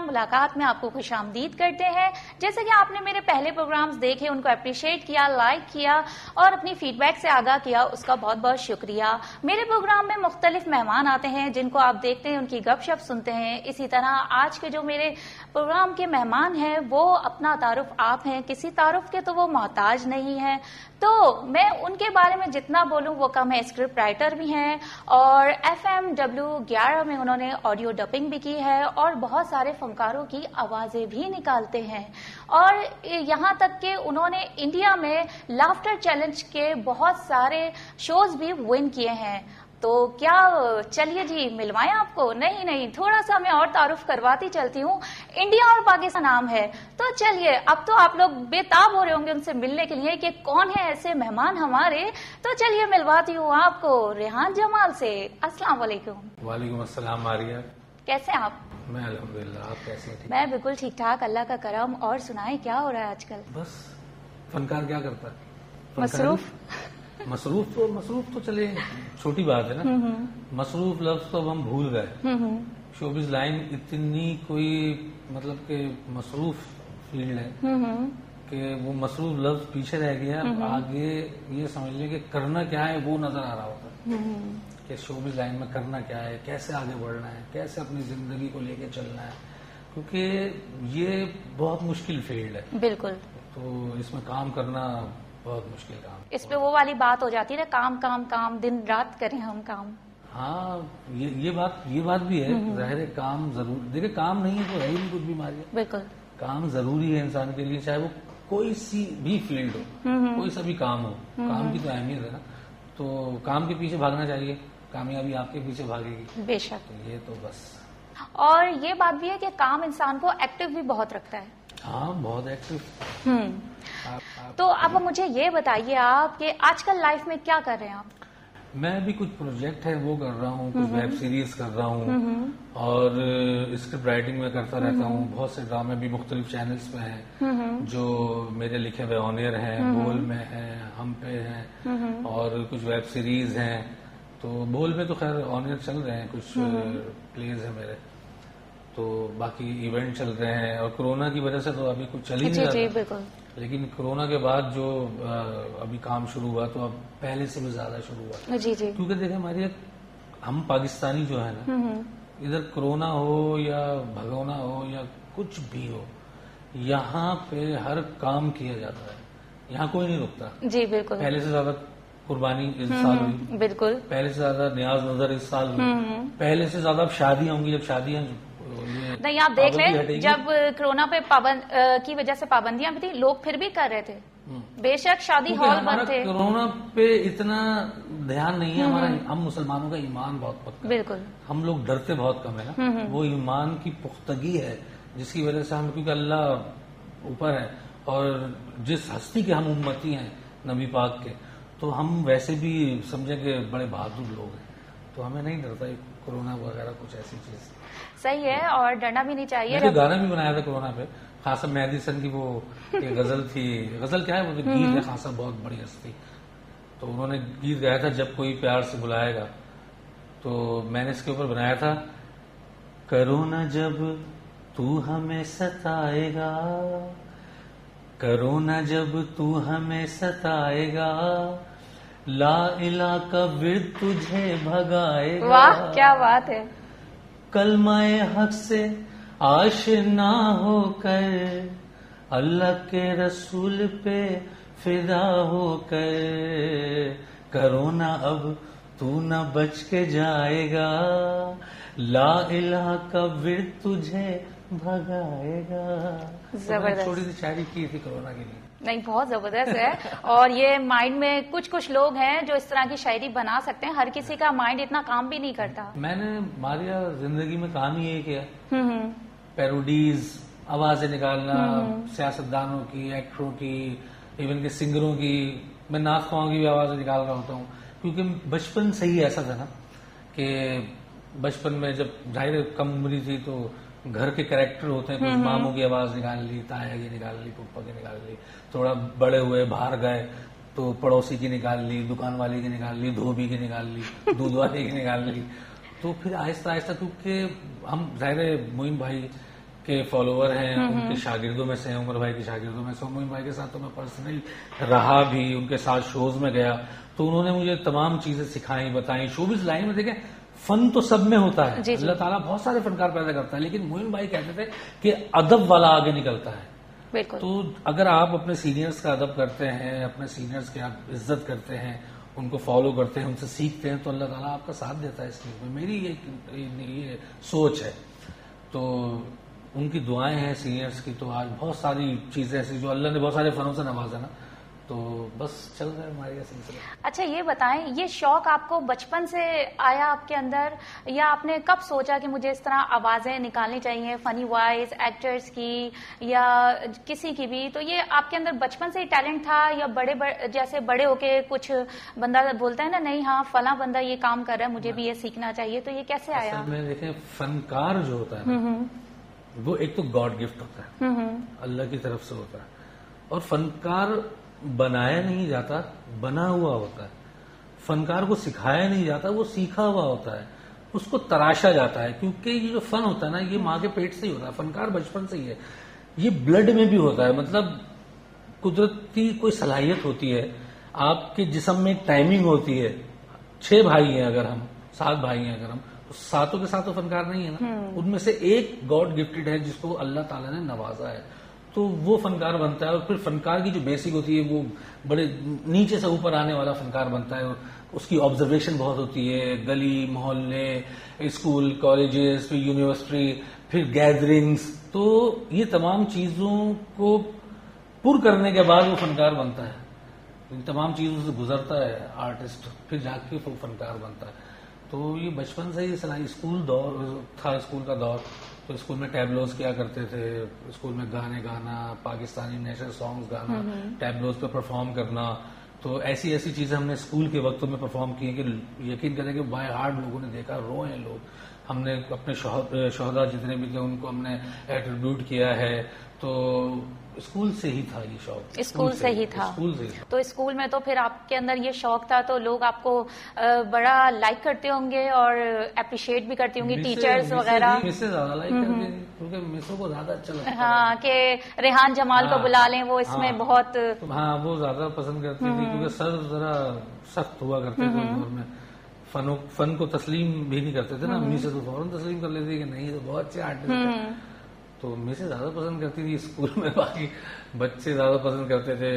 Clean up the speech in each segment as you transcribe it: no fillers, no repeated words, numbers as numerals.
ملاقات میں آپ کو خوش آمدید کرتے ہیں. جیسے کہ آپ نے میرے پہلے پروگرامز دیکھے، ان کو اپریشیٹ کیا، لائک کیا اور اپنی فیڈ بیک سے آگاہ کیا، اس کا بہت بہت شکریہ. میرے پروگرام میں مختلف مہمان آتے ہیں جن کو آپ دیکھتے ہیں، ان کی گپ شپ سنتے ہیں. اسی طرح آج کے جو میرے پروگرام کے مہمان ہیں وہ اپنا تعارف آپ ہیں، کسی تعارف کے تو وہ محتاج نہیں ہیں. تو میں ان کے بارے میں جتنا بولوں وہ کم ہے. اسکرپٹ رائٹر بھی ہیں اور FM11 میں انہوں نے آڈیو ڈبنگ بھی کی ہے اور بہت سارے فنکاروں کی آوازیں بھی نکالتے ہیں. اور یہاں تک کہ انہوں نے انڈیا میں لافٹر چیلنج کے بہت سارے شوز بھی ون کیے ہیں. تو کیا چلیے جی ملوائیں آپ کو؟ نہیں، تھوڑا سا میں اور تعارف کرواتی چلتی ہوں. انڈیا اور پاکستان نام ہے تو چلیے اب تو آپ لوگ بے تاب ہو رہے ہوں گے ان سے ملنے کے لیے کہ کون ہے ایسے مہمان ہمارے. تو چلیے ملواتی ہوں آپ کو ریحان جمال سے. السلام علیکم. وعلیکم السلام. ماریہ کیسے ہیں آپ؟ میں الحمدللہ. آپ کیسے ہیں؟ میں بالکل ٹھیک ٹھاک، اللہ کا کرم. اور سنائیں کیا ہو رہا ہے آج کل؟ بس فنکار کیا کرتا ہے؟ مصروف تو چلے چھوٹی بات ہے نا. مصروف لفظ تو اب ہم بھول گئے. شوبز لائن اتنی کوئی مطلب کہ مصروف فیلڈ ہے کہ وہ مصروف لفظ پیچھے رہ گیا. آگے یہ سمجھ لیں کہ کرنا کیا ہے وہ نظر آ رہا ہوتا ہے کہ شوبز لائن میں کرنا کیا ہے، کیسے آگے بڑھنا ہے، کیسے اپنی زندگی کو لے کے چلنا ہے، کیونکہ یہ بہت مشکل فیلڈ ہے. بالکل. تو اس میں کام کرنا بہت مشکل کام. اس پہ وہ والی بات ہو جاتی ہے نا، کام دن رات کریں ہم کام. ہاں یہ بات بھی ہے. ظاہر ہے کام ضرور. دیکھیں کام نہیں ہے تو ہے ہی نہیں کچھ بھی. ماری بالکل کام ضروری ہے انسان کے لیے، چاہے وہ کوئی سی بھی فیلڈ ہو، کوئی سا بھی کام ہو. کام کی تو اہمیت ہے نا. تو کام کے پیچھے بھاگنا چاہیے، کامیابی آپ کے پیچھے بھاگے گی. بے شک. یہ تو بس. اور یہ بات بھی ہے کہ کام انسان کو ایکٹیو بھی بہت رکھتا ہے. ہاں بہت ایکٹیو. تو اب مجھے یہ بتائیے آپ کہ آج کل لائف میں کیا کر رہے ہیں آپ؟ میں بھی کچھ پروجیکٹ ہے وہ کر رہا ہوں، کچھ ویب سیریز کر رہا ہوں اور اسکرپٹ رائٹنگ میں کرتا رہتا ہوں. بہت سے ڈرامے بھی مختلف چینلز پہ ہیں جو میرے لکھے ہوئے آنیئر ہیں، بول میں ہیں، ہم پہ ہیں، اور کچھ ویب سیریز ہیں. تو بول میں تو خیر آنیئر چل رہے ہیں، کچھ پلیز ہیں میرے. تو باقی ایونٹ چل رہے ہیں اور کورونا کی وجہ سے تو ابھی کچھ چل ہی نہیں رہا. بالکل. لیکن کورونا کے بعد جو ابھی کام شروع ہوا تو اب پہلے سے بھی زیادہ شروع ہوا. جی. کیونکہ دیکھیں ہماری ہم پاکستانی جو ہے نا، ادھر کورونا ہو یا بھگونا ہو یا کچھ بھی ہو، یہاں پہ ہر کام کیا جاتا ہے. یہاں کوئی نہیں رکتا. جی بالکل. پہلے سے زیادہ قربانی اس سال ہوئی. بالکل. پہلے سے زیادہ نیاز نظر اس سال ہوئی. پہلے سے زیادہ اب شادیاں ہوں گی. جب شادیاں نہیں آپ دیکھ لیں، جب کورونا پہ کی وجہ سے پابندیاں بھی تھی، لوگ پھر بھی کر رہے تھے. بے شک شادی ہال بند تھے. کورونا پہ اتنا دھیان نہیں ہے ہمارا. ہم مسلمانوں کا ایمان بہت پختہ. بالکل. ہم لوگ ڈرتے بہت کم ہے نا. وہ ایمان کی پختگی ہے جس کی وجہ سے ہم، کیونکہ اللہ اوپر ہے اور جس ہستی کے ہم امتی ہیں نبی پاک کے، تو ہم ویسے بھی سمجھیں کہ بڑے بہادر لوگ ہیں. تو ہمیں نہیں ڈرتا کورونا وغیرہ کچھ ایسی چیز. صحیح ہے اور ڈرنا بھی نہیں چاہیے. میں نے گانا بھی بنایا تھا کورونا پہ. خاصا مہدی سن کی وہ غزل تھی. غزل کیا ہے وہ گیت ہے، خاصا بہت بڑی ہستی. تو انہوں نے گیت گایا تھا جب کوئی پیار سے بلائے گا. تو میں نے اس کے اوپر بنایا تھا، کرونا جب تو ہمیں ستائے گا، کرونا جب تو ہمیں ستائے گا، لا الہ کا ورد تجھے بھگائے گا. واہ کیا بات ہے. کلمہ حق سے آشنا ہو کر، اللہ کے رسول پہ فدا ہو کر، کرونا اب تو نہ بچ کے جائے گا، لا الہ کا ورد تجھے بھگائے گا. زبردست. چھوٹی سی شاعری کی تھی کورونا کے لیے. نہیں بہت زبردست ہے. اور یہ مائنڈ میں کچھ لوگ ہیں جو اس طرح کی شاعری بنا سکتے ہیں. ہر کسی کا مائنڈ اتنا کام بھی نہیں کرتا. میں نے ماریہ زندگی میں کام ہی یہی کیا، پیروڈیز، آوازیں نکالنا، سیاستدانوں کی، ایکٹروں کی، ایون کہ سنگروں کی. میں نعت خواہوں کی بھی آوازیں نکال رہا ہوتا ہوں کیونکہ بچپن سے ہی ایسا تھا نا کہ بچپن میں جب ظاہر کم عمری تھی تو گھر کے کریکٹر ہوتے ہیں, کچھ ماموں کی آواز نکال لی, تایا کی نکال لی, پپا کی نکال لی, تھوڑا بڑے ہوئے باہر گئے تو پڑوسی کی نکال لی, دکان والے کی نکال لی, دھوبی کی نکال لی, دودھ والے کی نکال لی. تو پھر آہستہ آہستہ, کیونکہ ہم ظاہر معین بھائی کے فالوور ہیں, ان کے شاگردوں میں سے ہیں, عمر بھائی کے شاگردوں میں سے. معین بھائی کے ساتھ تو میں پرسنلی رہا بھی, ان کے ساتھ شوز میں گیا, تو انہوں نے مجھے تمام چیزیں سکھائیں, بتائیں. شوبز لائن میں دیکھیں فن تو سب میں ہوتا ہے, اللہ تعالیٰ بہت سارے فنکار پیدا کرتا ہے, لیکن معین بھائی کہتے تھے کہ ادب والا آگے نکلتا ہے. بالکل. تو اگر آپ اپنے سینئرز کا ادب کرتے ہیں, اپنے سینئرز کی آپ عزت کرتے ہیں, ان کو فالو کرتے ہیں, ان سے سیکھتے ہیں, تو اللہ تعالیٰ آپ کا ساتھ دیتا ہے اس چیز میں. میری یہ سوچ ہے. تو ان کی دعائیں ہیں سینئرز کی, تو آج بہت ساری چیزیں ایسی جو اللہ نے بہت سارے فنوں سے نوازا نا, تو بس چل رہا ہے ہمارے یہ سلسلہ. اچھا یہ بتائیں, یہ شوق آپ کو بچپن سے آیا آپ کے اندر, یا آپ نے کب سوچا کہ مجھے اس طرح آوازیں نکالنی چاہیے, فنی وائس ایکٹرز کی یا کسی کی بھی؟ تو یہ آپ کے اندر بچپن سے ہی ٹیلنٹ تھا, یا جیسے بڑے ہو کے کچھ بندہ بولتا ہے نا, نہیں ہاں فلاں بندہ یہ کام کر رہا ہے, مجھے بھی یہ سیکھنا چاہیے, تو یہ کیسے آیا؟ اصل میں دیکھیں فنکار جو ہوتا ہے وہ ایک تو گاڈ گفٹ ہوتا ہے, اللہ کی طرف سے ہوتا ہے, اور فنکار بنایا نہیں جاتا, بنا ہوا ہوتا ہے. فنکار کو سکھایا نہیں جاتا, وہ سیکھا ہوا ہوتا ہے, اس کو تراشا جاتا ہے. کیونکہ یہ جو فن ہوتا ہے نا, یہ ماں کے پیٹ سے ہی ہوتا ہے. فنکار بچپن سے ہی ہے, یہ بلڈ میں بھی ہوتا ہے. مطلب قدرتی کوئی صلاحیت ہوتی ہے, آپ کے جسم میں ٹائمنگ ہوتی ہے. 6 بھائی ہیں اگر ہم, 7 بھائی ہیں اگر ہم, تو 7 کے ساتھ تو فنکار نہیں ہے نا. ان میں سے ایک گاڈ گفٹڈ ہے جس کو اللہ تعالیٰ نے نوازا ہے, تو وہ فنکار بنتا ہے. اور پھر فنکار کی جو بیسک ہوتی ہے وہ بڑے نیچے سے اوپر آنے والا فنکار بنتا ہے. اس کی آبزرویشن بہت ہوتی ہے, گلی محلے, اسکول, کالجز, پھر یونیورسٹی, پھر گیدرنگز. تو یہ تمام چیزوں کو پر کرنے کے بعد وہ فنکار بنتا ہے. ان تمام چیزوں سے گزرتا ہے آرٹسٹ, پھر جا کے وہ فنکار بنتا ہے. تو یہ بچپن سے ہی اسکول دور تھا, اسکول کا دور, تو اسکول میں ٹیبلوز کیا کرتے تھے. اسکول میں گانے گانا, پاکستانی نیشنل سانگز گانا, ٹیبلوز پہ پرفارم کرنا. تو ایسی ایسی چیزیں ہم نے اسکول کے وقتوں میں پرفارم کی کہ یقین کریں کہ بائی ہارٹ لوگوں نے دیکھا, روئے ہیں لوگ. ہم نے اپنے شہداء جتنے بھی تھے ان کو ہم نے ایٹریبیوٹ کیا ہے. تو اسکول سے ہی تھا یہ شوق, اسکول سے ہی تھا. اسکول سے ہی. تو اسکول میں تو پھر آپ کے اندر یہ شوق تھا, تو لوگ آپ کو بڑا لائک کرتے ہوں گے اور اپریشیٹ بھی کرتی ہوں گی, ٹیچرز وغیرہ. مس سے زیادہ لائک کرتے ہیں کیونکہ مسوں کو زیادہ اچھا لگتا ہے. ہاں, کہ ریحان جمال کو بلا لیں, وہ اس میں بہت, ہاں وہ زیادہ پسند کرتی تھی کیونکہ سر ذرا سخت ہوا کرتے تھے اس دور میں. فن کو تسلیم بھی نہیں کرتے تھے نا, امی سے تو فوراً تسلیم کر لیتے کہ نہیں تو بہت اچھے آرٹسٹ ہیں. تو میں سے زیادہ پسند کرتی تھی اسکول میں. باقی بچے زیادہ پسند کرتے تھے,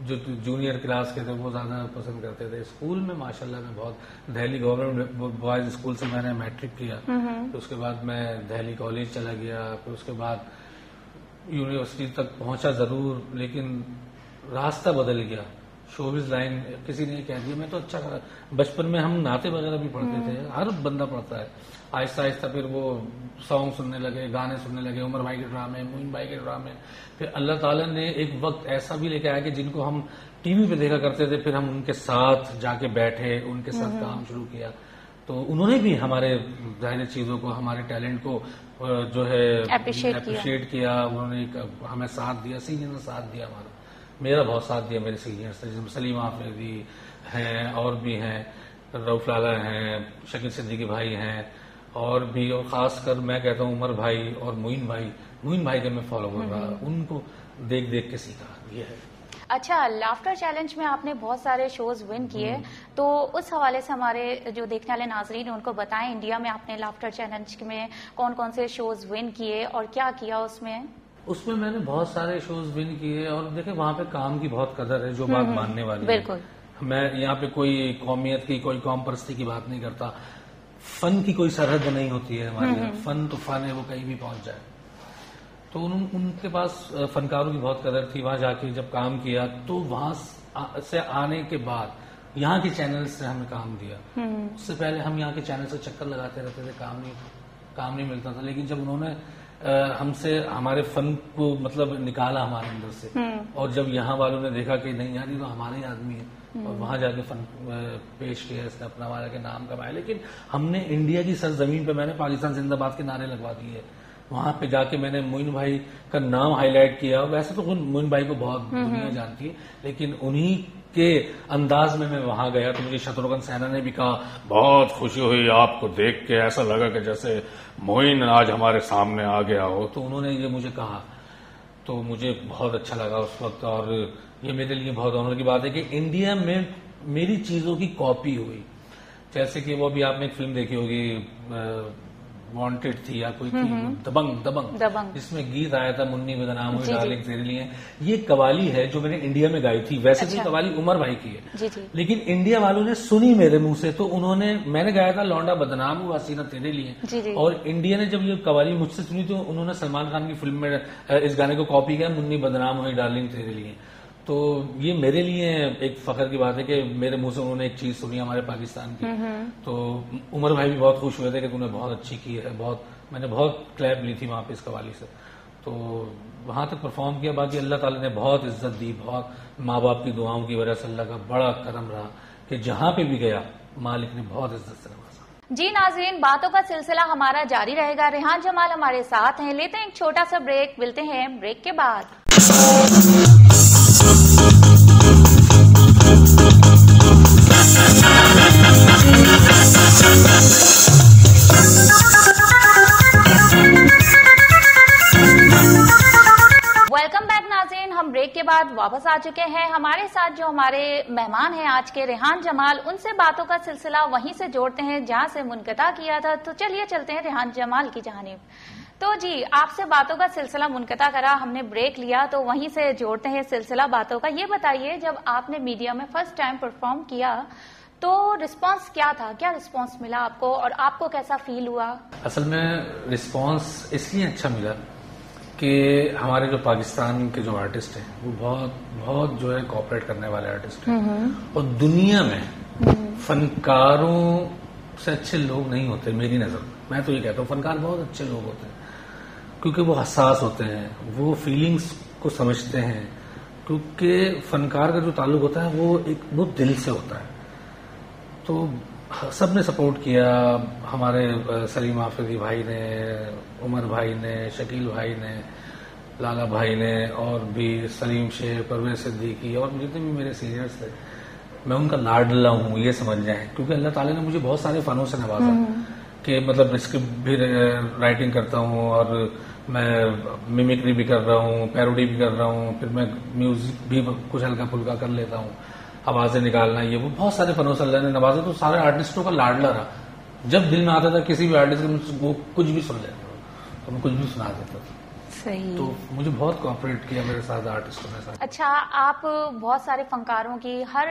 جو جونیئر کلاس کے تھے وہ زیادہ پسند کرتے تھے. اسکول میں ماشاءاللہ میں بہت, دہلی گورنمنٹ بوائز اسکول سے میں نے میٹرک کیا, پھر اس کے بعد میں دہلی کالج چلا گیا, پھر اس کے بعد یونیورسٹی تک پہنچا ضرور, لیکن راستہ بدل گیا. شوبز لائن کسی نے کہہ دیا, میں تو اچھا کرا. بچپن میں ہم نعتیں وغیرہ بھی پڑھتے تھے, ہر بندہ پڑھتا ہے. آہستہ آہستہ پھر وہ سانگ سننے لگے, گانے سننے لگے, عمر بھائی کے ڈرامے, معین بھائی کے ڈرامے. پھر اللہ تعالیٰ نے ایک وقت ایسا بھی لے کے آیا کہ جن کو ہم ٹی وی پہ دیکھا کرتے تھے, پھر ہم ان کے ساتھ جا کے بیٹھے, ان کے ساتھ کام شروع کیا. تو انہوں نے بھی ہمارے ظاہر چیزوں کو, ہمارے ٹیلنٹ کو جو ہے اپریشیٹ کیا. انہوں نے ہمیں ساتھ دیا, سینئر نے ساتھ دیا ہمارا, میرا بہت ساتھ دیا میرے سینئرز سے, جیسے سلیم آفریدی ہیں, اور بھی ہیں, رؤف لالا ہیں, شکیل صدیقی بھائی ہیں, اور بھی, اور خاص کر میں کہتا ہوں عمر بھائی اور معین بھائی کے میں فالو کر رہا, ان کو دیکھ دیکھ کے سیکھا. یہ ہے. اچھا, لافٹر چیلنج میں آپ نے بہت سارے شوز ون کیے, تو اس حوالے سے ہمارے جو دیکھنے والے ناظرین ان کو بتائیں, انڈیا میں آپ نے لافٹر چیلنج میں کون کون سے شوز ون کیے اور کیا کیا اس میں؟ اس میں نے بہت سارے شوز ون کیے, اور دیکھیں وہاں پہ کام کی بہت قدر ہے, جو بات ماننے والی. بالکل. میں یہاں پہ کوئی قومیت کی, کوئی قوم پرستی کی بات نہیں کرتا. فن کی کوئی سرحد نہیں ہوتی ہے ہمارے یہاں. فن تو فن ہے, وہ کہیں بھی پہنچ جائے. تو ان کے پاس فنکاروں کی بہت قدر تھی. وہاں جا کے جب کام کیا تو وہاں سے آنے کے بعد یہاں کے چینل سے ہمیں کام دیا. اس سے پہلے ہم یہاں کے چینل سے چکر لگاتے رہتے تھے, کام نہیں ملتا تھا. لیکن جب انہوں نے ہم سے ہمارے فن کو مطلب نکالا ہمارے اندر سے، اور جب یہاں والوں نے دیکھا کہ نہیں یار یہ تو ہمارے ہی آدمی ہے، اور وہاں جا کے فن پیش کیا، اس نے اپنا ہمارا کے نام کمایا. لیکن ہم نے انڈیا کی سرزمین پہ میں نے پاکستان زندہ باد کے نعرے لگوا دیے. وہاں پہ جا کے میں نے معین بھائی کا نام ہائی لائٹ کیا. ویسے تو معین بھائی کو بہت دنیا جانتی ہے، لیکن انہی کے انداز میں وہاں گیا تو مجھے شتروگھن سینھا نے بھی کہا بہت خوشی ہوئی آپ کو دیکھ کے، ایسا لگا کہ جیسے معین آج ہمارے سامنے آ گیا ہو. تو انہوں نے یہ مجھے کہا تو مجھے بہت اچھا لگا اس وقت، اور یہ میرے لیے بہت آنر کی بات ہے کہ انڈیا میں میری چیزوں کی کاپی ہوئی. جیسے کہ وہ بھی آپ نے ایک فلم دیکھی ہوگی وانٹڈ تھی یا کوئی تھی، دبنگ، جس میں گیت آیا تھا منی بدنام ہوئی ڈارلنگ تیرے لیے. یہ قوالی ہے جو میں نے انڈیا میں گائی تھی. ویسے تو قوالی عمر بھائی کی ہے، لیکن انڈیا والوں نے سنی میرے منہ سے، تو انہوں نے، میں نے گایا تھا لونڈا بدنام ہوا سینہ تیرے لیے، اور انڈیا نے جب یہ قوالی مجھ سے سنی تو انہوں نے سلمان خان کی فلم میں اس گانے کو کاپی کیا، منی بدنام ہوئی ڈارلنگ تیرے لیے. تو یہ میرے لیے ایک فخر کی بات ہے کہ میرے منہ سے انہوں نے ایک چیز سنی ہمارے پاکستان کی. تو عمر بھائی بھی بہت خوش ہوئے تھے کہ تم نے بہت اچھی کی ہے، میں نے بہت کلیپ لی تھی وہاں پہ اس قوالی سے. تو وہاں تک پرفارم کیا. باقی اللہ تعالیٰ نے بہت عزت دی، بہت ماں باپ کی دعاؤں کی وجہ سے اللہ کا بڑا کرم رہا کہ جہاں پہ بھی گیا مالک نے بہت عزت سے نوازا. جی ناظرین، باتوں کا سلسلہ ہمارا جاری رہے گا. ریحان جمال ہمارے ساتھ ہیں. لیتے ہیں ایک چھوٹا سا بریک، ملتے ہیں بریک کے بعد. ویلکم بیک ناظرین، ہم بریک کے بعد واپس آ چکے ہیں. ہمارے ساتھ جو ہمارے مہمان ہیں آج کے، ریحان جمال، ان سے باتوں کا سلسلہ وہیں سے جوڑتے ہیں جہاں سے منقطع کیا تھا. تو چلیے چلتے ہیں ریحان جمال کی جانب. تو جی، آپ سے باتوں کا سلسلہ منقطع کرا، ہم نے بریک لیا، تو وہیں سے جوڑتے ہیں سلسلہ باتوں کا. یہ بتائیے، جب آپ نے میڈیا میں فرسٹ ٹائم پرفارم کیا تو رسپانس کیا تھا؟ کیا رسپانس ملا آپ کو، اور آپ کو کیسا فیل ہوا؟ اصل میں رسپانس اس لیے اچھا ملا کہ ہمارے جو پاکستان کے جو آرٹسٹ ہیں وہ بہت بہت جو ہے کوآپریٹ کرنے والے آرٹسٹ ہیں، اور دنیا میں فنکاروں سے اچھے لوگ نہیں ہوتے میری نظر. میں تو یہ کہتا ہوں فنکار بہت اچھے لوگ ہوتے ہیں، کیونکہ وہ حساس ہوتے ہیں، وہ فیلنگز کو سمجھتے ہیں. کیونکہ فنکار کا جو تعلق ہوتا ہے وہ دل سے ہوتا ہے. تو سب نے سپورٹ کیا، ہمارے سلیم حافظی بھائی نے، عمر بھائی نے، شکیل بھائی نے، لالا بھائی نے، اور بھی سلیم شیخ، پرویز صدیقی، اور جتنے بھی میرے سینئرز تھے. میں ان کا لاڈلا ہوں، یہ سمجھ جائیں، کیونکہ اللہ تعالیٰ نے مجھے بہت سارے فنوں سے نوازا کہ مطلب اسکرپٹ بھی رائٹنگ کرتا ہوں، اور میں میمکری بھی کر رہا ہوں، پیروڈی بھی کر رہا ہوں، پھر میں میوزک بھی کچھ ہلکا پھلکا کر لیتا ہوں، آوازیں نکالنا، یہ وہ بہت سارے فنوں سے اللہ نے نوازا. تو سارے آرٹسٹوں کا لاڈلا رہا. جب دل میں آتا تھا کسی بھی آرٹسٹ کو وہ کچھ بھی سن لیتا تو میں کچھ بھی سنا دیتا تھا. صحیح. تو مجھے بہت کوآپریٹ کیا میرے ساتھ آرٹسٹوں نے ساتھ. اچھا، آپ بہت سارے فنکاروں کی، ہر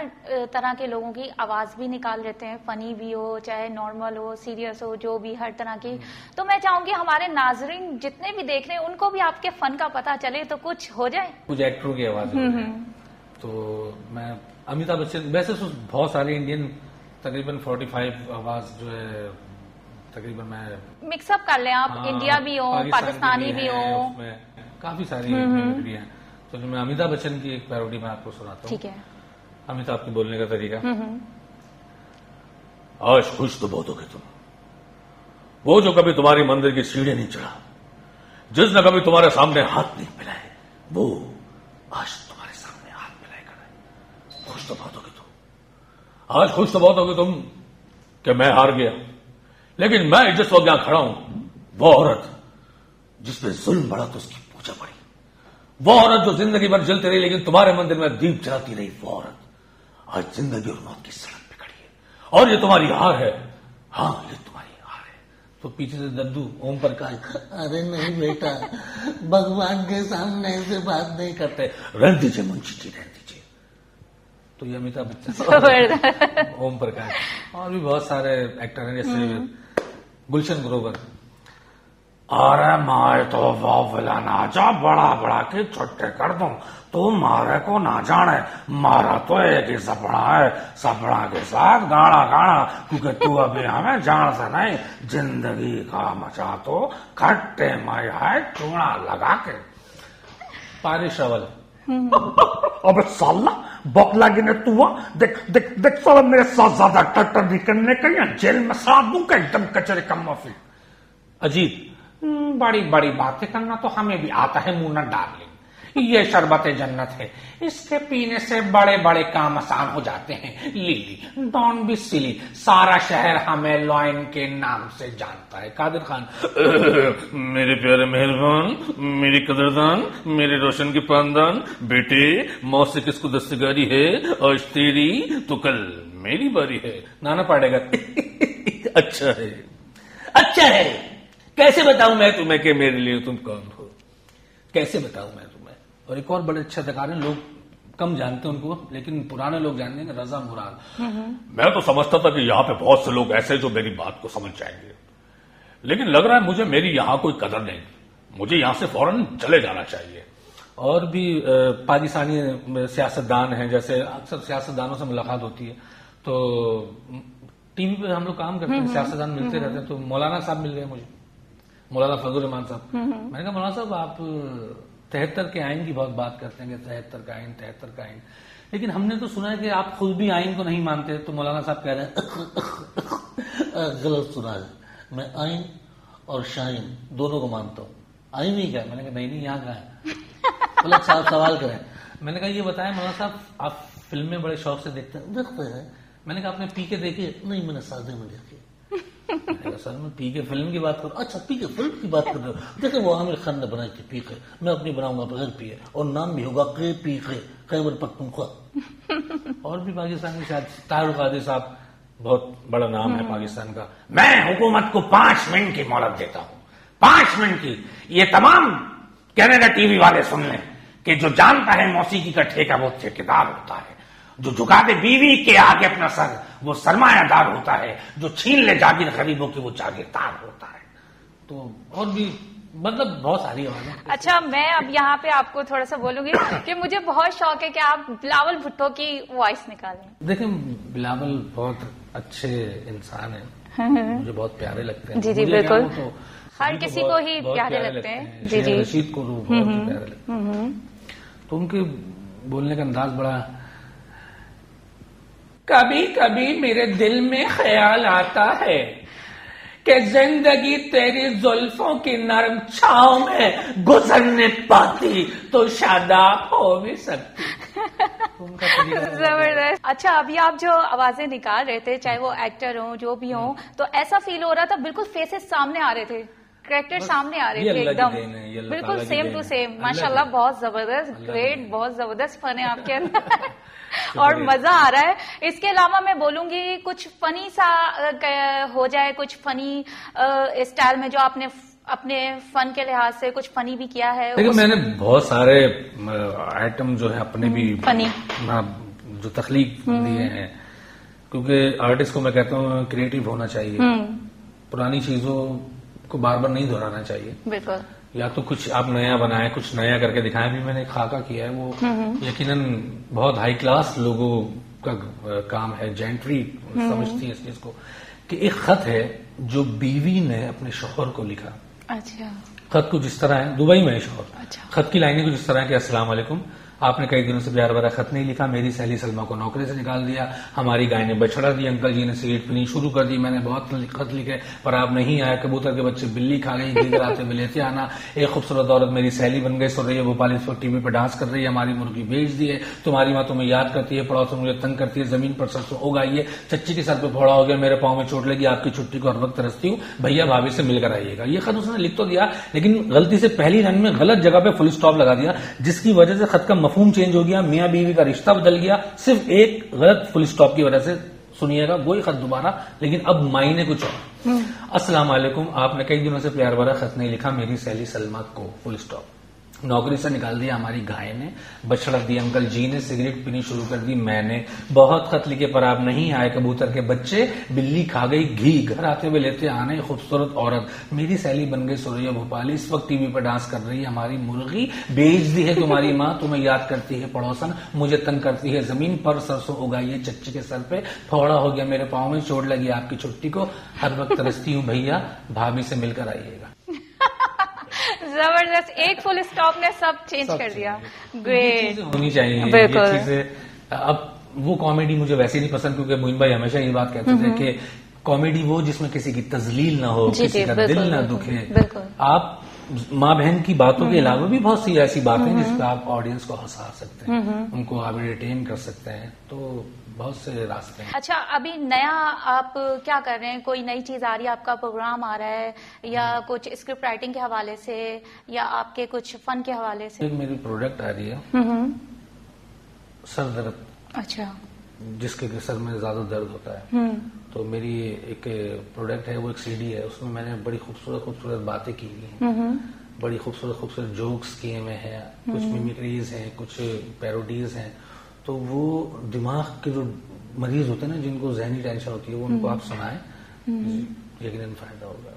طرح کے لوگوں کی آواز بھی نکال لیتے ہیں، فنی بھی ہو، چاہے نارمل ہو، سیریس ہو، جو بھی، ہر طرح کی. تو میں چاہوں گی ہمارے ناظرین جتنے بھی دیکھ رہے ہیں ان کو بھی آپ کے فن کا پتہ چلے، تو کچھ ہو جائے. کچھ ایکٹروں کی آواز تو میں امیتابھ بچن، ویسے تو بہت سارے انڈین تقریباً 45 آواز جو ہے تقریباً میں مکس اپ کر لیں آپ، انڈیا بھی ہو، پاکستانی بھی ہو، کافی ساری میلوڈی ہیں. تو میں امیتابھ بچن کی ایک پیروڈی میں آپ کو سناتا ہوں. ٹھیک ہے. امیتابھ کے بولنے کا طریقہ: آج خوش تو بہت ہو گئے تم، وہ جو کبھی تمہاری مندر کی سیڑھیاں نہیں چڑھا، جس نے کبھی تمہارے سامنے ہاتھ نہیں ملائے، وہ آج تمہارے سامنے ہاتھ ملائے کر ہے. خوش تو بہت ہو گئے تم، آج خوش تو بہت ہو گئے تم کہ میں ہار گیا، لیکن میں جس وقت یہاں کھڑا ہوں، وہ عورت جس پہ ظلم بڑھا تو اس کی پوجا بڑھی، وہ عورت جو زندگی بھر جلتی رہی لیکن تمہارے مندر میں دیپ جلاتی رہی، وہ عورت آج زندگی اور موت کی سڑک پہ کھڑی ہے، اور یہ تمہاری ہار ہے. ہاں، یہ تمہاری ہار ہے. تو پیچھے سے ددو اوم پرکاش: ارے نہیں بیٹا، بھگوان کے سامنے ایسے بات نہیں کرتے، رہن دیجیے منشی جی، رہن دیجیے. تو یہ امیتابھ بچن، اوم پرکاش، اور بھی بہت سارے ایکٹر ہیں جیسے گلشن گروور. ارے میں تو وہ ناچا بڑا بڑا کے چھوٹے کر دوں، تو مارے کو نہ جانے، مارا تو ایک ہی سپڑا ہے، سپڑا کے ساتھ گانا گانا، کیونکہ تو ابھی ہمیں جان سے نہیں، زندگی کا مچا تو کھٹے میں ہے چوڑا لگا کے. پارش راول. ابے سالہ بکلا گنے تو دیکھ دیکھ دیکھ سالہ میرے ساتھ زیادہ ٹٹر بھی کرنے کا یا جیل میں ساتھ دوں کا ایک دم کچرے کا معافی. اجیت. بڑی بڑی باتیں کرنا تو ہمیں بھی آتا ہے مونا ڈارلنگ، یہ شربت جنت ہے، اس کے پینے سے بڑے بڑے کام آسان ہو جاتے ہیں. لیلی ڈونٹ بی سلی، سارا شہر ہمیں لوئن کے نام سے جانتا ہے. قادر خان. میرے پیارے مہربان، میری قدردان، میرے روشن کی پاندان بیٹے، موت سے کس کو دستکاری ہے، آج تیری تو کل میری باری ہے. نانا پاڑے گا. اچھا ہے، اچھا ہے. کیسے بتاؤں میں تمہیں کہ میرے لیے تم کون ہو، کیسے بتاؤں میں تمہیں. اور ایک اور بڑے اچھے اداکار ہیں، لوگ کم جانتے ہیں ان کو، لیکن پرانے لوگ جانتے ہیں، رضا مراد. میں تو سمجھتا تھا کہ یہاں پہ بہت سے لوگ ایسے جو میری بات کو سمجھ جائیں گے، لیکن لگ رہا ہے مجھے میری یہاں کوئی قدر نہیں، مجھے یہاں سے فوراً چلے جانا چاہیے. اور بھی پاکستانی سیاستدان ہیں، جیسے اکثر سیاستدانوں سے ملاقات ہوتی ہے تو ٹی وی پہ ہم لوگ کام کرتے ہیں، سیاستدان ملتے رہتے ہیں. تو مولانا صاحب مل گئے مجھے، مولانا فضل الرحمان صاحب. میں نے کہا مولانا صاحب آپ 73 کے آئین کی بہت بات کرتے ہیں کہ 73 کا آئین، 73 کا آئین، لیکن ہم نے تو سنا ہے کہ آپ خود بھی آئین کو نہیں مانتے. تو مولانا صاحب کہہ رہے ہیں غلط سنا ہے، میں آئین اور شائن دونوں کو مانتا ہوں. آئین ہی کیا؟ میں نے کہا نہیں یہاں کہاں ہے. بولے صاحب سوال کریں. میں نے کہا یہ بتائیں مولانا صاحب آپ فلمیں بڑے شوق سے دیکھتے ہیں؟ دیکھتے ہیں. میں نے کہا آپ نے پی کے دیکھی؟ نہیں میں نے سادے میں دیکھی. سر میں پی کے فلم کی بات کروں. اچھا پی کے فلم کی بات کر رہے ہو؟ دیکھیں وہ عامر خان نے بنائی تھی پی کے، میں اپنی بناؤں گا بغیر پی کے، اور نام بھی ہوگا کے پی کے، خیبر پختونخوا. اور بھی پاکستان کے شاید طاہر قادری صاحب، بہت بڑا نام ہے پاکستان کا. میں حکومت کو 5 منٹ کی مہلت دیتا ہوں، 5 منٹ کی. یہ تمام کینیڈا ٹی وی والے سن لیں کہ جو جانتا ہے موسیقی کا ٹھیکہ وہ ٹھیکیدار ہوتا ہے، جو جھکا دے بیوی کے آگے اپنا سر وہ سرمایہ دار ہوتا ہے، جو چھین لے جاگیر غریبوں کی وہ جاگیردار ہوتا ہے. تو اور بھی مطلب بہت ساری آوازیں. اچھا میں اب یہاں پہ آپ کو تھوڑا سا بولوں گی کہ مجھے بہت شوق ہے کہ آپ بلاول بھٹو کی وائس نکالیں. دیکھیں بلاول بہت اچھے انسان ہیں، مجھے بہت پیارے لگتے ہیں. جی جی بالکل، ہر کسی کو ہی پیارے لگتے ہیں. جی جی رشید کو بہت پیارے لگتے ہیں. تو ان کے بولنے کا انداز بڑا. کبھی کبھی میرے دل میں خیال آتا ہے کہ زندگی تیری زلفوں کی نرم چھاؤں میں گزرنے پاتی تو شاداب ہو بھی سکتی. زبردست. اچھا ابھی آپ جو آوازیں نکال رہے تھے، چاہے وہ ایکٹر ہوں جو بھی ہوں، تو ایسا فیل ہو رہا تھا بالکل فیسز سامنے آ رہے تھے، کریکٹر سامنے آ رہے تھے ایک دم بالکل سیم ٹو سیم. ماشاءاللہ بہت زبردست، گریٹ، بہت زبردست فن ہے آپ کے اندر اور مزہ آ رہا ہے. اس کے علاوہ میں بولوں گی کچھ فنی سا ہو جائے، کچھ فنی اسٹائل میں جو آپ نے اپنے فن کے لحاظ سے کچھ فنی بھی کیا ہے. لیکن میں نے بہت سارے آئٹم جو ہے اپنے بھی فنی جو تخلیق دیے ہیں، کیونکہ آرٹسٹ کو میں کہتا ہوں کریٹو ہونا چاہیے، پرانی چیزوں کو بار بار نہیں دہرانا چاہیے. بالکل. یا تو کچھ آپ نیا بنائیں، کچھ نیا کر کے دکھائیں. بھی میں نے ایک خاکہ کیا ہے، وہ یقیناً بہت ہائی کلاس لوگوں کا کام ہے، جینٹری سمجھتی ہے اس چیز کو، کہ ایک خط ہے جو بیوی نے اپنے شوہر کو لکھا. اچھا. خط کچھ اس طرح ہے، دبئی میں ہے شوہر. اچھا. خط کی لائنیں کچھ اس طرح ہے کہ السلام علیکم، آپ نے کئی دنوں سے پیار بھرا خط نہیں لکھا، میری سہیلی سلما کو نوکری سے نکال دیا، ہماری گائے نے بچڑا دی، انکل جی نے سگریٹ پینی شروع کر دی، میں نے بہت خط لکھے پر آپ نہیں آئے، کبوتر کے بچے بلی کھا گئی، دیگر آتے میں لیتے آنا، ایک خوبصورت عورت میری سہیلی بن گئی، سن رہی ہے بھوپال اس وقت ٹی وی پہ ڈانس کر رہی ہے، ہماری مرغی بیچ دی ہے، تمہاری ماں تمہیں یاد کرتی ہے، پڑوس مجھے تنگ کرتی ہے، زمین پر سرسوں اگائیے، چچی کے سر پہ پھوڑا ہو گیا، میرے پاؤں میں چوٹ لگی، آپ کی چھٹی کو ہر وقت ترستی ہوں، بھیا بھابھی سے مل کر آئیے گا. یہ خط اس نے لکھ تو دیا لیکن غلطی سے پہلی رن میں غلط جگہ پہ فل اسٹاپ لگا دیا، جس کی وجہ سے خط کا مفہوم چینج ہو گیا، میاں بیوی کا رشتہ بدل گیا، صرف ایک غلط فل اسٹاپ کی وجہ سے. سنیے گا وہی خط دوبارہ، لیکن اب معنی کچھ اور. السلام علیکم، آپ نے کئی دنوں سے پیار بھرا خط نہیں لکھا، میری سہیلی سلما کو فل اسٹاپ. نوکری سے نکال دیا ہماری گائے نے, بچڑا دی انکل جی نے, سگریٹ پینی شروع کر دی میں نے, بہت خط لکھے پر آپ نہیں آئے کبوتر کے بچے, بلی کھا گئی گھی, گھر آتے ہوئے لیتے آنے خوبصورت عورت, میری سیلی بن گئی سوریا بھوپالی, اس وقت ٹی وی پہ ڈانس کر رہی ہے ہماری مرغی, بیچ دی ہے تمہاری ماں, تمہیں یاد کرتی ہے پڑوسن, مجھے تنگ کرتی ہے زمین پر, سرسوں اگائی ہے چچی کے سر پہ, پھوڑا ہو گیا میرے پاؤں میں, چوٹ لگی آپ کی چھٹی کو, ہر وقت ترستی ہوں بھیا, بھابھی سے مل کر آئیے گا. زبردست, ایک فل اسٹاپ نے سب چینج کر دیا. گریٹ, ہونی چاہیے بالکل. یہ چیزیں. اب وہ کامیڈی مجھے ویسے نہیں پسند, کیونکہ معین بھائی ہمیشہ یہ بات کہتے تھے کہ کامیڈی وہ جس میں کسی کی تذلیل نہ ہو, کسی کا دل نہ دکھے. آپ ماں بہن کی باتوں کے علاوہ بھی بہت سی ایسی باتیں جس پہ آپ آڈینس کو ہنسا سکتے ہیں, ان کو آپ ریٹین کر سکتے ہیں, تو بہت سے راستے ہیں. اچھا, ابھی نیا آپ کیا کر رہے ہیں؟ کوئی نئی چیز آ رہی ہے, آپ کا پروگرام آ رہا ہے, یا کچھ اسکرپٹ رائٹنگ کے حوالے سے, یا آپ کے کچھ فن کے حوالے سے؟ میری پروڈکٹ آ رہی ہے سر درد. اچھا, جس کے سر میں زیادہ درد ہوتا ہے, تو میری ایک پروڈکٹ ہے, وہ ایک سی ڈی ہے, اس میں میں نے بڑی خوبصورت خوبصورت باتیں کی ہوئی ہیں, بڑی خوبصورت خوبصورت جوکس کیے ہوئے ہیں, کچھ میمیکریز ہیں, کچھ پیروڈیز ہیں. تو وہ دماغ کے جو مریض ہوتے ہیں نا, جن کو ذہنی ٹینشن ہوتی ہے, وہ ان کو آپ سنائیں, یقیناً فائدہ ہوگا.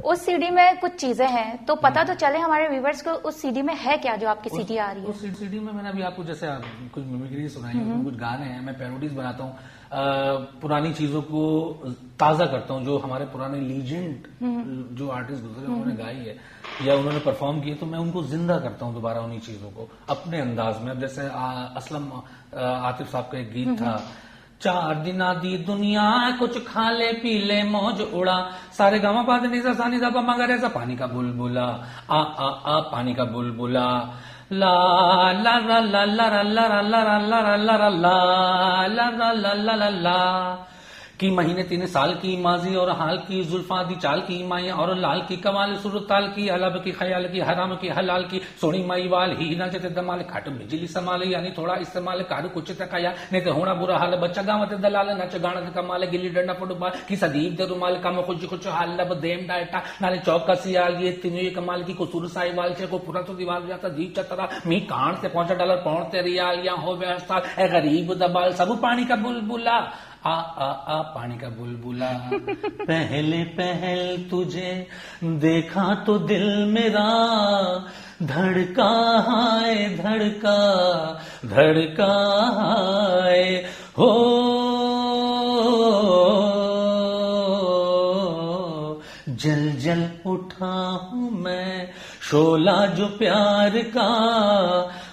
اس سی ڈی میں کچھ چیزیں ہیں, تو پتا تو چلے ہمارے ویورز کو اس سی ڈی میں ہے کیا, جو آپ کی سی ڈی آ رہی ہے. اس سی ڈی میں نے ابھی آپ کو جیسے کچھ میمیکری سنائی ہے, کچھ گانے ہیں, میں پیروڈیز بناتا ہوں, پرانی چیزوں کو تازہ کرتا ہوں, جو ہمارے پرانے لیجنڈ جو آرٹسٹ گزرے انہوں نے گائی ہے یا انہوں نے پرفارم کی ہے, تو میں ان کو زندہ کرتا ہوں دوبارہ انہی چیزوں کو اپنے انداز میں. اب جیسے اسلم عاطف صاحب کا ایک گیت تھا, 4 دن دی دنیا کچھ کھا لے پی لے موج اڑا, سارے گاما پاد نیزا سانی زا پا مگر ایسا, پانی کا بلبلا آ آ آ پانی کا بلبلا, لا لا لا لا لا لا لا لا لا لا لا لا لا لا لا لا کی مہینے 3 سال کی ماضی اور حال کی, زلفاں دی چال کی مائیں اور لال کی, کمال صورت تال کی, حلب کی خیال کی, حرام کی حلال کی, سونی مائی وال ہی نہ جتے دمال, کھٹ بجلی سمال, یعنی تھوڑا استعمال, کاڑ کچھ تکایا نہیں تو ہونا برا حال, بچہ گاوت دلال نچ گانا کمال, گلی ڈنڈا فٹ بال کی صدیب دے رومال, کم خوش خوش حال لب دیم ڈائٹا نالے چوکا سیال, یہ تینوں کمال کی قصور سائی وال چے کو پورا تو دیوال جاتا جیب چترا می کان سے $5 پونتے ریال, یا ہو بے ہسپتال اے غریب دبال, سب پانی کا بلبلا آ آ آ پانی کا بلبلا, پہلے پہل تجھے دیکھا تو دل میرا دھڑکا ہے, دھڑکا دھڑکا ہے, ہو جل جل اٹھا ہوں میں شعلہ جو پیار کا,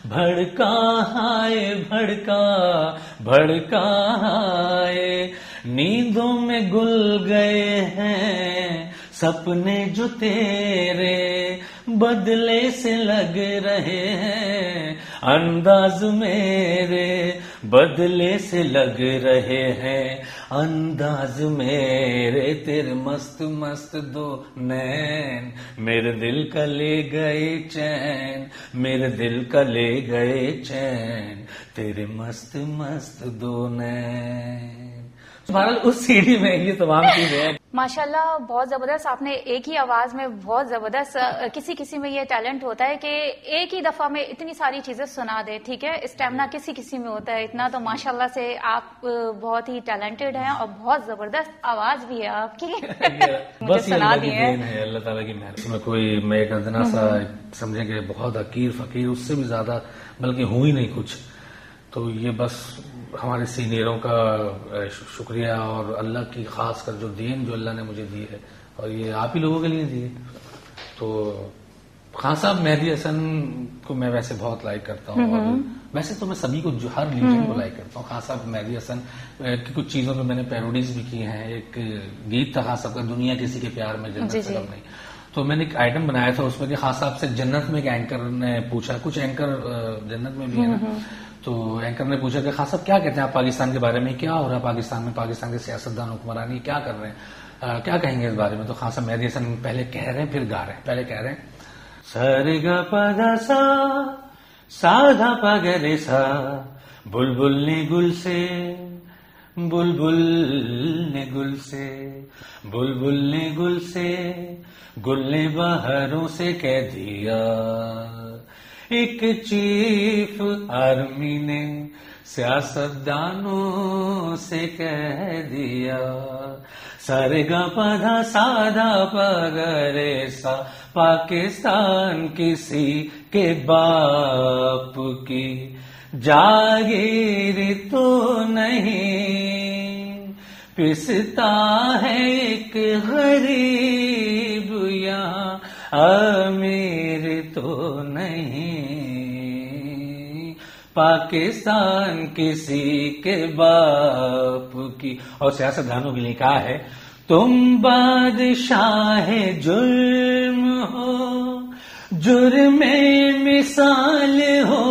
بھڑکا ہے بھڑکا بھڑکا ہے, نیندوں میں گل گئے ہیں سپنے جو تیرے, بدلے سے لگ رہے ہیں انداز میرے, بدلے سے لگ رہے ہیں انداز میرے, تیرے مست مست دو نین میرے دل کا لے گئے چین, میرے دل کا لے گئے چین, تیرے مست مست دو نین. بہرحال اس سی ڈی میں یہ تمام چیزیں ہیں. ماشاءاللہ بہت زبردست, آپ نے ایک ہی آواز میں بہت زبردست, کسی میں یہ ٹیلنٹ ہوتا ہے کہ ایک ہی دفعہ میں اتنی ساری چیزیں سنا دے, ٹھیک ہے, اسٹیمنا کسی میں ہوتا ہے اتنا, تو ماشاءاللہ سے آپ بہت ہی ٹیلنٹڈ ہیں اور بہت زبردست آواز بھی ہے آپ کی. بس یہ اللہ کی دین ہے, اللہ تعالیٰ کی مہربانی. اس میں کوئی میں ایک ادنا سا سمجھیں کہ بہت حقیر فقیر, اس سے بھی زیادہ بلکہ ہوں ہی نہیں کچھ, تو یہ بس ہمارے سینئروں کا شکریہ اور اللہ کی خاص کر جو دین جو اللہ نے مجھے دی ہے, اور یہ آپ ہی لوگوں کے لیے دی ہے. تو خان صاحب مہدی حسن کو میں ویسے بہت لائک کرتا ہوں, اور ویسے تو میں سبھی کو, جو ہر لیجنڈ کو لائک کرتا ہوں. خان صاحب مہدی حسن کی کچھ چیزوں پہ میں نے پیروڈیز بھی کی ہیں. ایک گیت تھا خان صاحب کا, دنیا کسی کے پیار میں جنت سے کم نہیں, تو میں نے ایک آئٹم بنایا تھا اس میں کہ خان صاحب سے جنت میں ایک اینکر نے پوچھا, کچھ اینکر جنت میں بھی ہے نا, تو اینکر نے پوچھا کہ خان صاحب کیا کہتے ہیں آپ پاکستان کے بارے میں, کیا ہو رہا ہے پاکستان میں, پاکستان کے سیاستدان حکمرانی کیا کر رہے ہیں, کیا کہیں گے اس بارے میں. تو خان صاحب مہدی حسن پہلے کہہ رہے ہیں پھر گا رہے ہیں. پہلے کہہ رہے ہیں, سرگا پدا سا سادھا پگرے سا, بلبل نے گل سے بلبل نے گل سے، بلبل نے گل سے، گل نے بہاروں سے کہہ دیا، ایک چیف آرمی نے سیاستدانوں سے کہہ دیا، سارے گا پدھا سادھا پگرے سا، پاکستان کسی کے باپ کی جاگیر تو نہیں، پستا ہے ایک غریب یہاں، امیر تو نہیں، پاکستان کسی کے باپ کی۔ اور سیاستدانوں کے لیے کہا ہے، تم بادشاہ جرم ہو، جرم مثال ہو،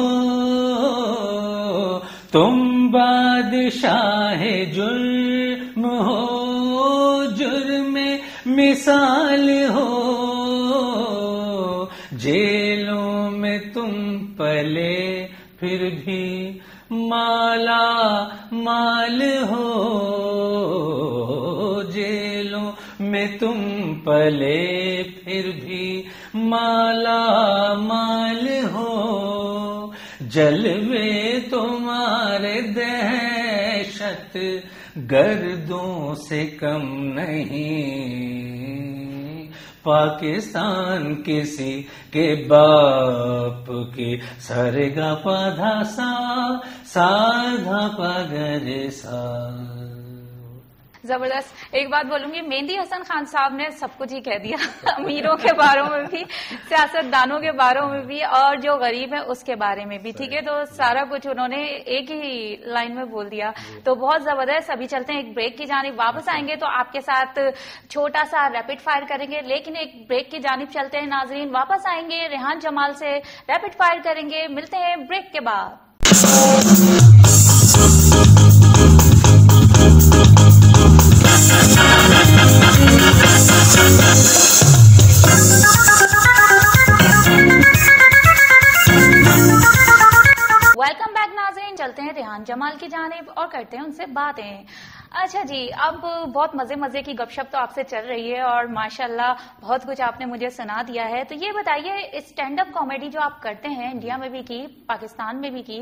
تم بادشاہ جرم ہو، جرم مثال ہو، جیلوں میں تم پلے پھر بھی مالا مال ہو، جیلوں میں تم پلے پھر بھی مالا مال ہو، جلوے تمہارے دہشت گردوں سے کم نہیں، پاکستان کسی کے باپ کی، سارے گا پدھا سا، سادھا پگرے سا۔ زبردست۔ ایک بات بولوں گی، مہندی حسن خان صاحب نے سب کچھ ہی کہہ دیا، امیروں کے باروں میں بھی، سیاستدانوں کے باروں میں بھی، اور جو غریب ہے اس کے بارے میں بھی، ٹھیک ہے، تو سارا کچھ انہوں نے ایک ہی لائن میں بول دیا، تو بہت زبردست۔ ابھی چلتے ہیں ایک بریک کی جانب، واپس آئیں گے تو آپ کے ساتھ چھوٹا سا ریپڈ فائر کریں گے، لیکن ایک بریک کی جانب چلتے ہیں ناظرین، واپس آئیں گے ریحان جمال سے ریپڈ فائر کریں گے، ملتے ہیں بریک کے بعد۔ ویلکم بیک ناظرین، چلتے ہیں ریحان جمال کی جانب اور کرتے ہیں ان سے باتیں۔ اچھا جی، اب بہت مزے کی گپ شپ تو آپ سے چل رہی ہے اور ماشاءاللہ بہت کچھ آپ نے مجھے سنا دیا ہے، تو یہ بتائیے اسٹینڈ اپ کامیڈی جو آپ کرتے ہیں، انڈیا میں بھی کی، پاکستان میں بھی کی،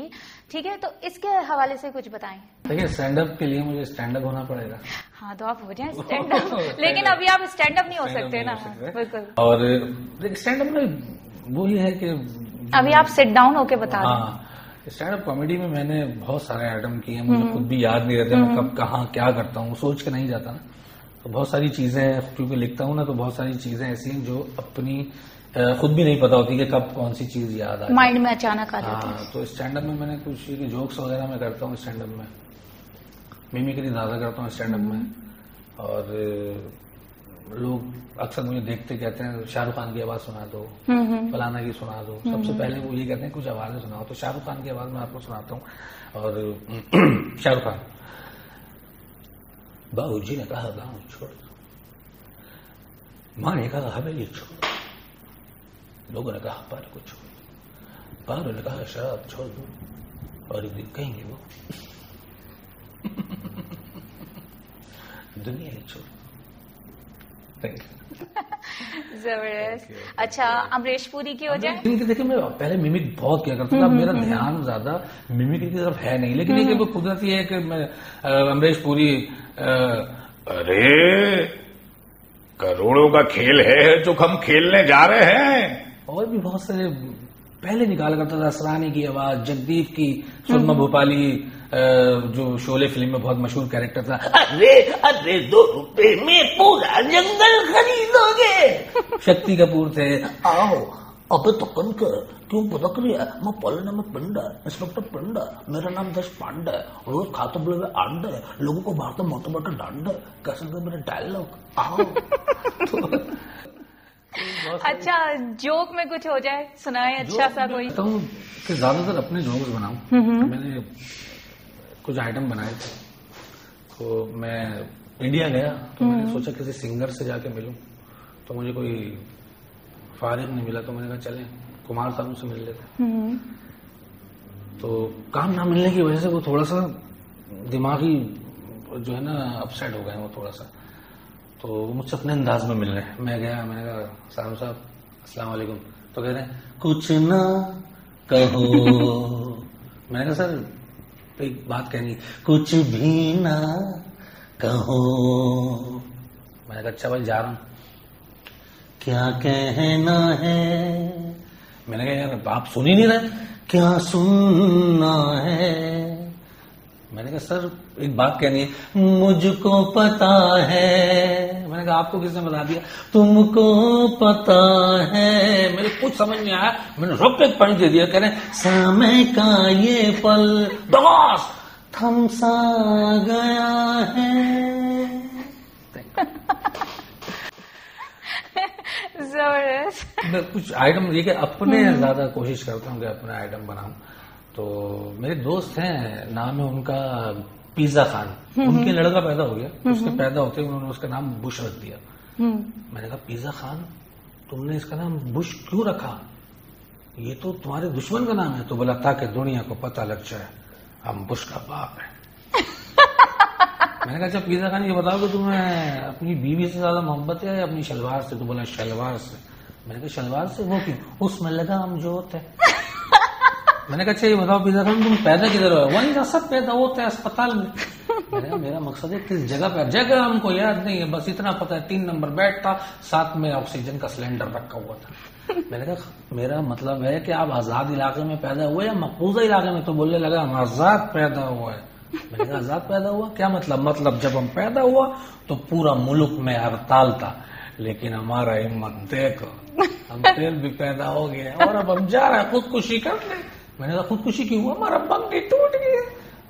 ٹھیک ہے، تو اس کے حوالے سے کچھ بتائیں۔ دیکھیے، اسٹینڈ اپ کے لیے مجھے اسٹینڈ اپ ہونا پڑے گا۔ ہاں تو آپ ہو جائیں اسٹینڈ اپ، لیکن ابھی آپ اسٹینڈ اپ نہیں ہو سکتے نا، بالکل۔ اور اسٹینڈ اپ میں وہ یہ ہے کہ ابھی آپ سٹ ڈاؤن ہو کے بتا دیں۔ ہاں، اسٹینڈ اپ کامیڈی میں میں نے بہت سارے آئٹم کیے ہیں، مجھے خود بھی یاد نہیں رہتے میں کب کہاں کیا کرتا ہوں، سوچ کے نہیں جاتا نا، تو بہت ساری چیزیں کیونکہ لکھتا ہوں نا، تو بہت ساری چیزیں ایسی ہیں جو اپنی خود بھی نہیں پتا ہوتی کہ کب کون سی چیز یاد آئے، مائنڈ میں اچانک آ جاتی ہے۔ ہاں، تو اسٹینڈ اپ میں میں نے کچھ جوکس وغیرہ میں کرتا ہوں، اسٹینڈ اپ میں میمیکری زیادہ کرتا ہوں اسٹینڈ اپ میں، اور لوگ اکثر مجھے دیکھتے کہتے ہیں شاہ رخ خان کی آواز سنا دو، فلانا کی سنا دو، سب سے پہلے وہ یہ کہتے ہیں کچھ آوازیں سناؤ، تو شاہ رخ خان کی آواز میں آپ کو سناتا ہوں۔ اور شاہ رخ خان، باؤ جی نے کہا گاؤں چھوڑ دو، ماں نے کہا حویلی چھوڑ دو، لوگوں نے کہا پار کو چھوڑ دو، پاروں نے کہا شراب چھوڑ دو، اور ایک دن کہیں گے وہ دنیا ہی چھوڑ دو۔ زبردست۔ اچھا، امریش پوری کی ہو جائے؟ دیکھیں، میں پہلے میمک بہت کیا کرتا تھا، میرا دھیان زیادہ میمکری کی طرف ہے نہیں، لیکن یہ کہ وہ قدرتی ہے کہ میں امریش پوری، ارے کروڑوں کا کھیل ہے جو ہم کھیلنے جا رہے ہیں، اور بھی بہت سارے پہلے نکالا کرتا تھا، اسرانی کی آواز، جگدیپ کی، سرما بھوپالی جو شعلے فلم میں بہت مشہور کیریکٹر تھا، ارے 2 روپے میں پورا جنگل خریدو گے، شکتی کپور تھے، آؤ ابے تو کن کر کیوں پتک رہی ہے، میں پالنا میں پنڈا، انسپیکٹر پنڈا، میرا نام دش پانڈا ہے، روز کھاتا بلے ہوئے آنڈا ہے، لوگوں کو مارتا موٹا موٹا ڈانڈا ہے، کیسے میرا ڈائلاگ، آؤ۔ اچھا، جوک میں کچھ ہو جائے سنائے اچھا سا کوئی۔ کہ زیادہ تر اپنے جوکس بناؤں، میں نے کچھ آئٹم بنائے تھے، تو میں انڈیا گیا تو میں نے سوچا کسی سنگر سے جا کے ملوں، تو مجھے کوئی فارغ نہیں ملا، تو میں نے کہا چلیں کمار صاحب سے مل لیتے، تو کام نہ ملنے کی وجہ سے وہ تھوڑا سا دماغی جو ہے نا اپسیٹ ہو گئے ہیں وہ تھوڑا سا، تو وہ مجھ سے اپنے انداز میں مل رہے ہیں. میں گیا، میں نے کہا سلام صاحب السلام علیکم، تو کہہ رہے ہیں کچھ نہ کہو. میں نے کہا سر ایک بات کہنی، کچھ بھی نہ کہو. میں نے کہا اچھا بھائی جا رہا ہوں. کیا کہنا ہے؟ میں نے کہا یار آپ سن ہی نہیں رہے. کیا سننا ہے؟ میں نے کہا سر ایک بات کہنی ہے. مجھ کو پتا ہے. میں نے کہا آپ کو کس نے بتا دیا؟ تم کو پتا ہے. میرے کچھ سمجھ نہیں آیا، میں نے رب ایک پوائنٹ دے دیا. کہہ رہے سامے کا یہ پل دواس تھم سا گیا ہے. زبردست. میں کچھ آئٹم یہ کہ اپنے زیادہ کوشش کرتا ہوں کہ اپنا آئٹم بناؤں. تو میرے دوست ہیں، نام ہے ان کا پیزا خان. ان کے لڑکا پیدا ہو گیا، اس کے پیدا ہوتے انہوں نے اس کا نام بش رکھ دیا. میں نے کہا پیزا خان تم نے اس کا نام بش کیوں رکھا؟ یہ تو تمہارے دشمن کا نام ہے. تو بولا تاکہ دنیا کو پتہ لگ جائے ہم بش کا باپ ہیں. میں نے کہا اچھا پیزا خان یہ بتاؤ کہ تمہیں اپنی بیوی سے زیادہ محبت ہے یا اپنی شلوار سے؟ تو بولا شلوار سے. میں نے کہا شلوار سے وہ کیوں؟ اس میں لگا ہم جو ہوتے. میں نے کہا اچھا یہ بتاؤ پیزا خان تم پیدا کدھر ہو؟ وہیں سب پیدا ہوتے ہیں اسپتال میں. میں نے کہا میرا مقصد ہے کس جگہ پہ؟ جگہ ہم کو یاد نہیں ہے، بس اتنا پتا ہے 3 نمبر بیڈ تھا، ساتھ میں آکسیجن کا سلنڈر رکھا ہوا تھا. میں نے کہا میرا مطلب ہے کہ آپ آزاد علاقے میں پیدا ہوئے یا مقبوضہ علاقے میں؟ تو بولنے لگا ہم آزاد پیدا ہوا ہے. میں نے کہا آزاد پیدا ہوا کیا مطلب؟ مطلب جب ہم پیدا ہوا تو پورا ملک میں ہڑتال تھا، لیکن ہمارا ہمت دیکھو ہم پھر بھی پیدا ہو گئے اور اب ہم جا رہے ہیں خودکشی کرنے. میں نے کہا خودکشی کیوں ہوا؟ ہمارا منگنی ٹوٹ گئی.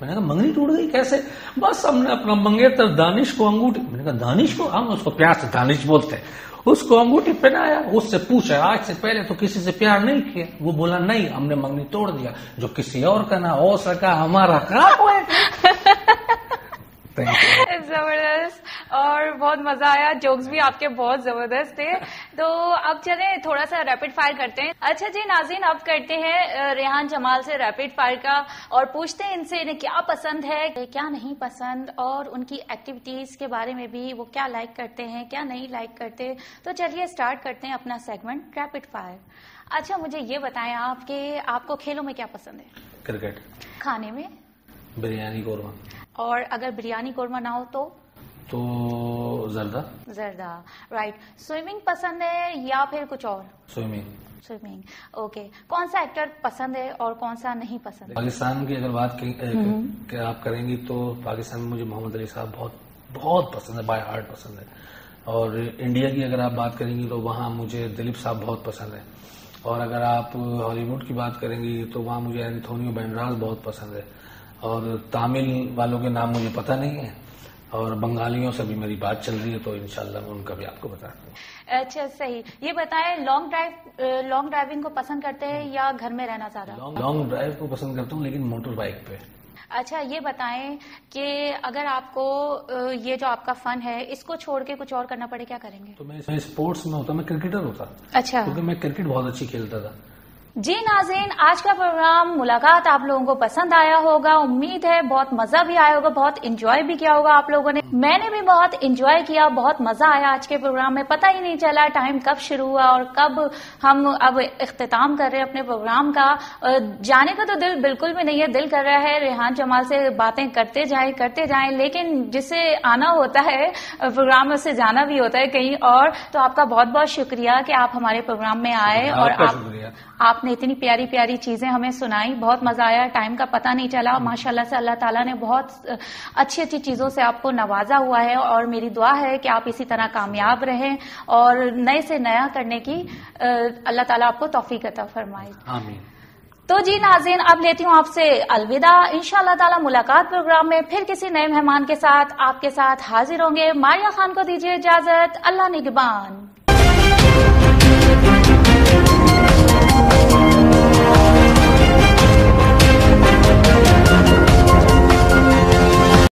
میں نے کہا منگنی ٹوٹ گئی کیسے؟ بس ہم نے اپنا منگیتر دانش کو انگوٹھی. میں نے کہا دانش کو؟ ہم اس کو پیار سے دانش بولتے ہیں. اس کو انگوٹھی پہنایا، اس سے پوچھا آج سے پہلے تو کسی سے پیار نہیں کیا؟ وہ بولا نہیں، ہم نے منگنی توڑ دیا. جو کسی اور کا نہ ہو سکا ہمارا کام ہوئے. زبردست. اور بہت مزہ آیا، جوکس بھی آپ کے بہت زبردست تھے. تو اب چلیں تھوڑا سا ریپڈ فائر کرتے ہیں. اچھا جی ناظرین، اب کرتے ہیں ریحان جمال سے ریپڈ فائر کا، اور پوچھتے ہیں ان سے انہیں کیا پسند ہے کیا نہیں پسند، اور ان کی ایکٹیویٹیز کے بارے میں بھی، وہ کیا لائک کرتے ہیں کیا نہیں لائک کرتے. تو چلیے اسٹارٹ کرتے ہیں اپنا سیگمنٹ ریپڈ فائر. اچھا مجھے یہ بتائیں آپ کہ آپ کو کھیلوں میں کیا پسند ہے؟ کرکٹ. کھانے میں؟ بریانی قورمہ. اور اگر بریانی قورمہ نہ ہو تو زردہ. زردہ، رائٹ. سوئمنگ پسند ہے یا پھر کچھ اور؟ سوئمنگ. اوکے. کون سا ایکٹر پسند ہے اور کون سا نہیں پسند؟ پاکستان کی اگر بات آپ کریں گی تو پاکستان میں مجھے محمد علی صاحب بہت پسند ہے، بائی ہارٹ پسند ہے. اور انڈیا کی اگر آپ بات کریں گی تو وہاں مجھے دلیپ صاحب بہت پسند ہے. اور اگر آپ ہالی ووڈ کی بات کریں گی تو وہاں مجھے اینتھونیو بینڈراس بہت پسند ہے. اور تامل والوں کے نام مجھے پتہ نہیں ہے، اور بنگالیوں سے بھی میری بات چل رہی ہے تو انشاءاللہ میں ان کا بھی آپ کو بتاتا ہوں. اچھا صحیح. یہ بتائیں لانگ ڈرائیونگ کو پسند کرتے ہیں یا گھر میں رہنا زیادہ؟ لانگ ڈرائیو کو پسند کرتا ہوں لیکن موٹر بائک پہ. اچھا یہ بتائیں کہ اگر آپ کو یہ جو آپ کا فن ہے اس کو چھوڑ کے کچھ اور کرنا پڑے کیا کریں گے؟ تو میں اسپورٹس میں ہوتا، میں کرکٹر ہوتا. اچھا. کیونکہ میں کرکٹ بہت اچھی کھیلتا تھا. جی ناظرین، آج کا پروگرام ملاقات آپ لوگوں کو پسند آیا ہوگا، امید ہے بہت مزہ بھی آیا ہوگا، بہت انجوائے بھی کیا ہوگا آپ لوگوں نے. میں نے بھی بہت انجوائے کیا، بہت مزہ آیا آج کے پروگرام میں. پتہ ہی نہیں چلا ٹائم کب شروع ہوا اور کب ہم اب اختتام کر رہے ہیں اپنے پروگرام کا. جانے کا تو دل بالکل بھی نہیں ہے، دل کر رہا ہے ریحان جمال سے باتیں کرتے جائیں، لیکن جسے آنا ہوتا ہے پروگرام میں سے جانا بھی ہوتا ہے کہیں اور. تو آپ کا بہت بہت شکریہ کہ آپ ہمارے پروگرام میں آئے اور آپ نے اتنی پیاری پیاری چیزیں ہمیں سنائی. بہت مزہ آیا، ٹائم کا پتہ نہیں چلا. ماشاءاللہ سے اللہ تعالیٰ نے بہت اچھی اچھی چیزوں سے آپ کو نوازا ہوا ہے، اور میری دعا ہے کہ آپ اسی طرح کامیاب رہیں اور نئے سے نیا کرنے کی اللہ تعالیٰ آپ کو توفیق عطا فرمائے. آمین. تو جی ناظرین، اب لیتی ہوں آپ سے الوداع. انشاءاللہ تعالیٰ ملاقات پروگرام میں پھر کسی نئے مہمان کے ساتھ آپ کے ساتھ حاضر ہوں گے. ماریہ خان کو دیجیے اجازت. اللہ نگہبان.